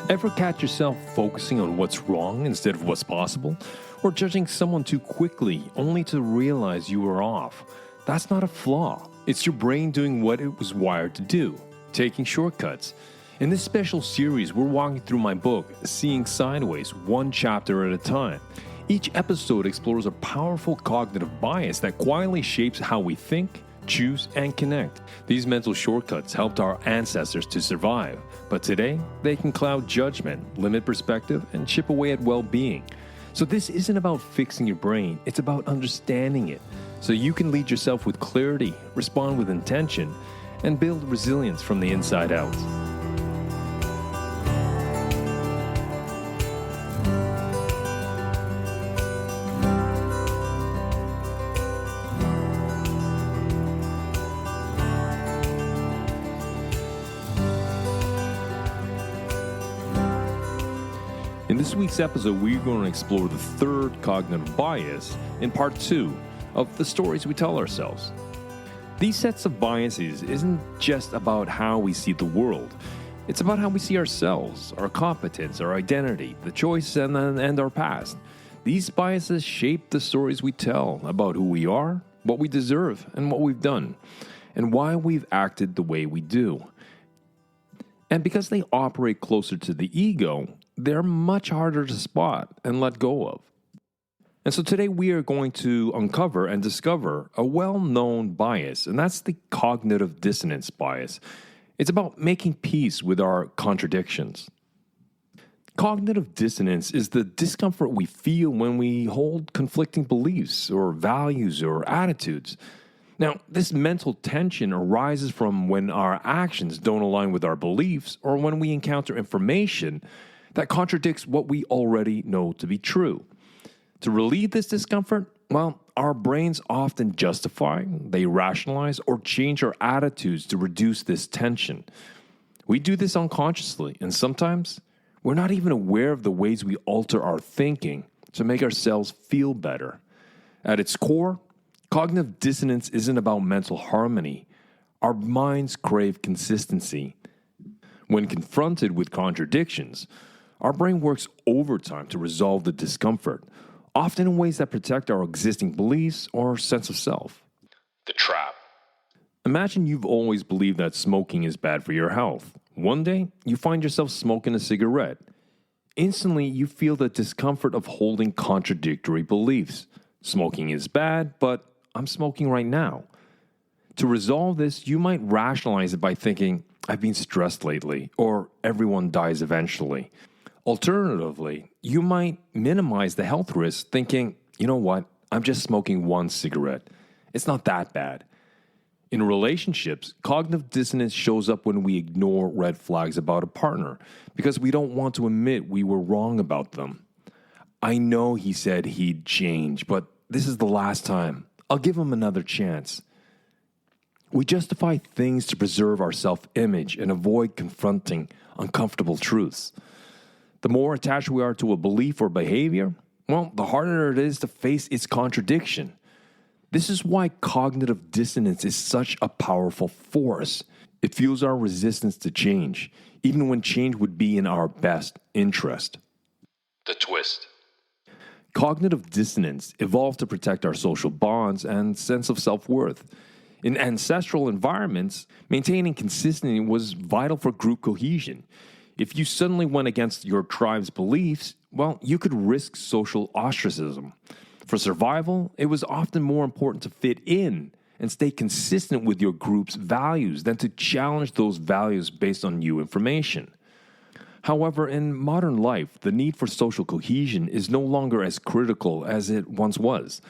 Ever catch yourself focusing on what's wrong instead of what's possible? Or judging someone too quickly only to realize you were off? That's not a flaw. It's your brain doing what it was wired to do, taking shortcuts. In this special series, we're walking through my book, Seeing Sideways, one chapter at a time. Each episode explores a powerful cognitive bias that quietly shapes how we think, choose, and connect. These mental shortcuts helped our ancestors to survive, but today they can cloud judgment, limit perspective, and chip away at well-being. So this isn't about fixing your brain, it's about understanding it, so you can lead yourself with clarity, respond with intention, and build resilience from the inside out. In this week's episode, we're going to explore the third cognitive bias in part 2 of the stories we tell ourselves. These sets of biases isn't just about how we see the world. It's about how we see ourselves, our competence, our identity, the choices, and our past. These biases shape the stories we tell about who we are, what we deserve, and what we've done, and why we've acted the way we do. And because they operate closer to the ego, they're much harder to spot and let go of. And so today we are going to uncover and discover a well-known bias, and that's the cognitive dissonance bias. It's about making peace with our contradictions. Cognitive dissonance is the discomfort we feel when we hold conflicting beliefs or values or attitudes. Now, this mental tension arises from when our actions don't align with our beliefs or when we encounter information that contradicts what we already know to be true. To relieve this discomfort, well, our brains often justify, they rationalize, or change our attitudes to reduce this tension. We do this unconsciously, and sometimes we're not even aware of the ways we alter our thinking to make ourselves feel better. At its core, cognitive dissonance isn't about mental harmony. Our minds crave consistency. When confronted with contradictions, our brain works overtime to resolve the discomfort, often in ways that protect our existing beliefs or sense of self. The trap. Imagine you've always believed that smoking is bad for your health. One day, you find yourself smoking a cigarette. Instantly, you feel the discomfort of holding contradictory beliefs. Smoking is bad, but I'm smoking right now. To resolve this, you might rationalize it by thinking, I've been stressed lately, or everyone dies eventually. Alternatively, you might minimize the health risks thinking, you know what, I'm just smoking one cigarette. It's not that bad. In relationships, cognitive dissonance shows up when we ignore red flags about a partner because we don't want to admit we were wrong about them. I know he said he'd change, but this is the last time. I'll give him another chance. We justify things to preserve our self-image and avoid confronting uncomfortable truths. The more attached we are to a belief or behavior, well, the harder it is to face its contradiction. This is why cognitive dissonance is such a powerful force. It fuels our resistance to change, even when change would be in our best interest. The twist. Cognitive dissonance evolved to protect our social bonds and sense of self-worth. In ancestral environments, maintaining consistency was vital for group cohesion. If you suddenly went against your tribe's beliefs, well, you could risk social ostracism. For survival, it was often more important to fit in and stay consistent with your group's values than to challenge those values based on new information. However, in modern life, the need for social cohesion is no longer as critical as it once was.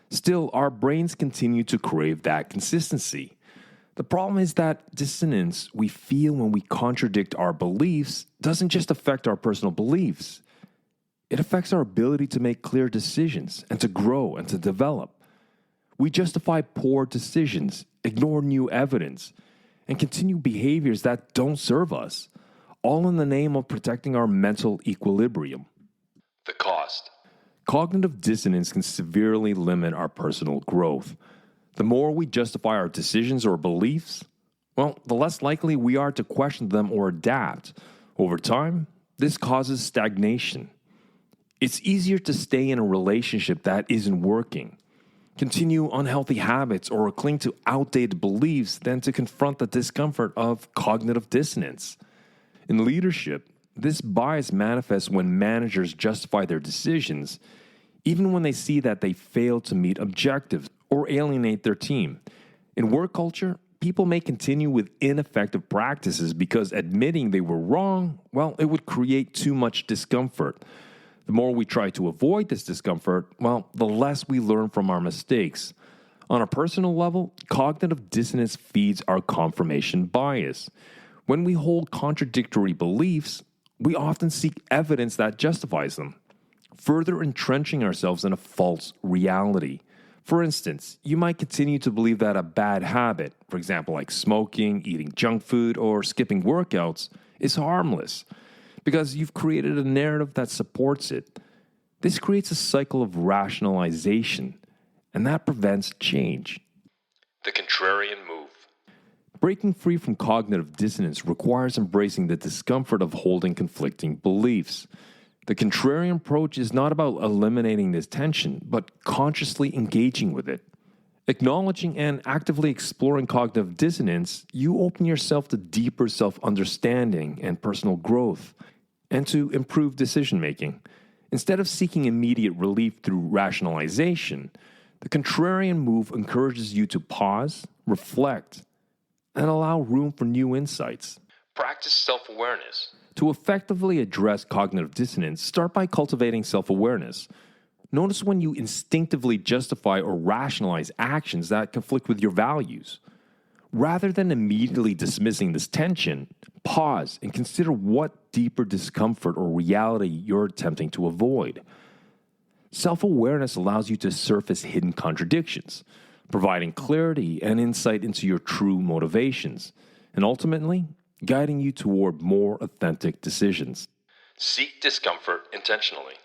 Still, our brains continue to crave that consistency. The problem is that dissonance we feel when we contradict our beliefs doesn't just affect our personal beliefs. It affects our ability to make clear decisions and to grow and to develop. We justify poor decisions, ignore new evidence, and continue behaviors that don't serve us, all in the name of protecting our mental equilibrium. The cost. Cognitive dissonance can severely limit our personal growth. The more we justify our decisions or beliefs, well, the less likely we are to question them or adapt. Over time, this causes stagnation. It's easier to stay in a relationship that isn't working, continue unhealthy habits, or cling to outdated beliefs than to confront the discomfort of cognitive dissonance. In leadership, this bias manifests when managers justify their decisions, even when they see that they fail to meet objectives or alienate their team. In work culture, people may continue with ineffective practices because admitting they were wrong, well, it would create too much discomfort. The more we try to avoid this discomfort, well, the less we learn from our mistakes. On a personal level, cognitive dissonance feeds our confirmation bias. When we hold contradictory beliefs, we often seek evidence that justifies them, further entrenching ourselves in a false reality. For instance, you might continue to believe that a bad habit, for example, like smoking, eating junk food, or skipping workouts, is harmless because you've created a narrative that supports it. This creates a cycle of rationalization, and that prevents change. The contrarian move. Breaking free from cognitive dissonance requires embracing the discomfort of holding conflicting beliefs. The contrarian approach is not about eliminating this tension, but consciously engaging with it. Acknowledging and actively exploring cognitive dissonance, you open yourself to deeper self-understanding and personal growth, and to improved decision-making. Instead of seeking immediate relief through rationalization, the contrarian move encourages you to pause, reflect, and allow room for new insights. Practice self-awareness. To effectively address cognitive dissonance, start by cultivating self-awareness. Notice when you instinctively justify or rationalize actions that conflict with your values. Rather than immediately dismissing this tension, pause and consider what deeper discomfort or reality you're attempting to avoid. Self-awareness allows you to surface hidden contradictions, providing clarity and insight into your true motivations, and ultimately, guiding you toward more authentic decisions. Seek discomfort intentionally.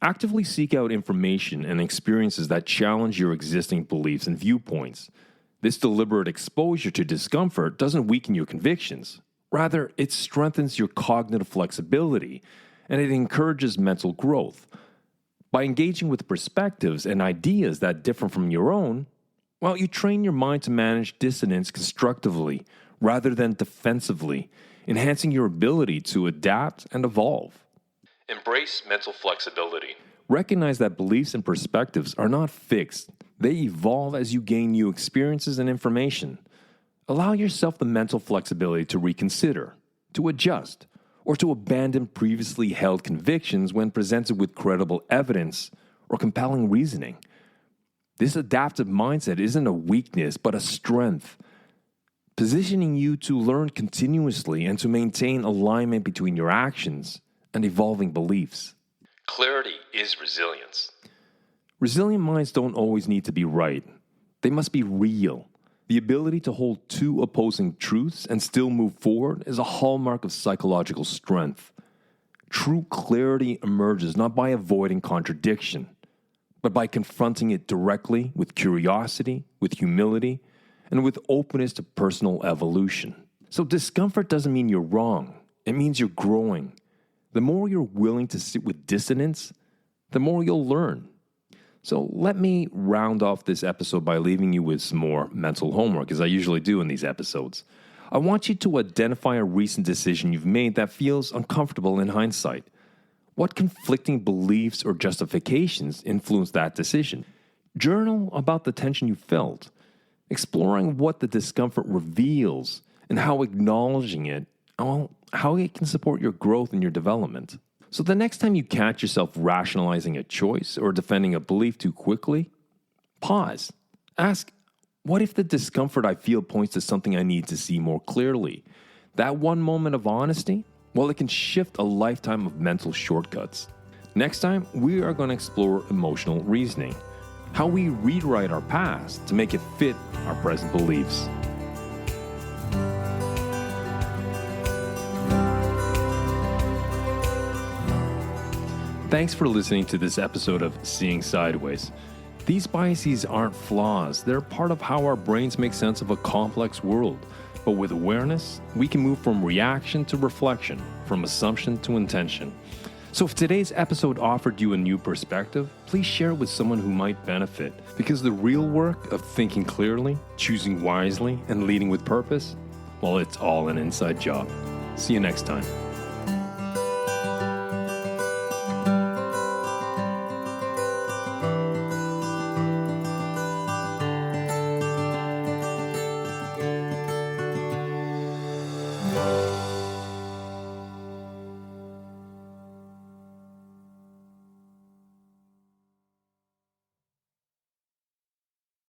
Actively seek out information and experiences that challenge your existing beliefs and viewpoints. This deliberate exposure to discomfort doesn't weaken your convictions. Rather, it strengthens your cognitive flexibility, and it encourages mental growth. By engaging with perspectives and ideas that differ from your own, well, you train your mind to manage dissonance constructively rather than defensively, enhancing your ability to adapt and evolve. Embrace mental flexibility. Recognize that beliefs and perspectives are not fixed. They evolve as you gain new experiences and information. Allow yourself the mental flexibility to reconsider, to adjust, or to abandon previously held convictions when presented with credible evidence or compelling reasoning. This adaptive mindset isn't a weakness, but a strength, positioning you to learn continuously and to maintain alignment between your actions and evolving beliefs. Clarity is resilience. Resilient minds don't always need to be right. They must be real. The ability to hold two opposing truths and still move forward is a hallmark of psychological strength. True clarity emerges not by avoiding contradiction, but by confronting it directly with curiosity, with humility, and with openness to personal evolution. So discomfort doesn't mean you're wrong. It means you're growing. The more you're willing to sit with dissonance, the more you'll learn. So let me round off this episode by leaving you with some more mental homework, as I usually do in these episodes. I want you to identify a recent decision you've made that feels uncomfortable in hindsight. What conflicting beliefs or justifications influenced that decision? Journal about the tension you felt, exploring what the discomfort reveals and how acknowledging it, how it can support your growth and your development. So the next time you catch yourself rationalizing a choice or defending a belief too quickly, pause. Ask, what if the discomfort I feel points to something I need to see more clearly? That one moment of honesty, well, it can shift a lifetime of mental shortcuts. Next time, we are going to explore emotional reasoning, how we rewrite our past to make it fit our present beliefs. Thanks for listening to this episode of Seeing Sideways. These biases aren't flaws, they're part of how our brains make sense of a complex world. But with awareness, we can move from reaction to reflection, from assumption to intention. So if today's episode offered you a new perspective, please share it with someone who might benefit. Because the real work of thinking clearly, choosing wisely, and leading with purpose, well, it's all an inside job. See you next time.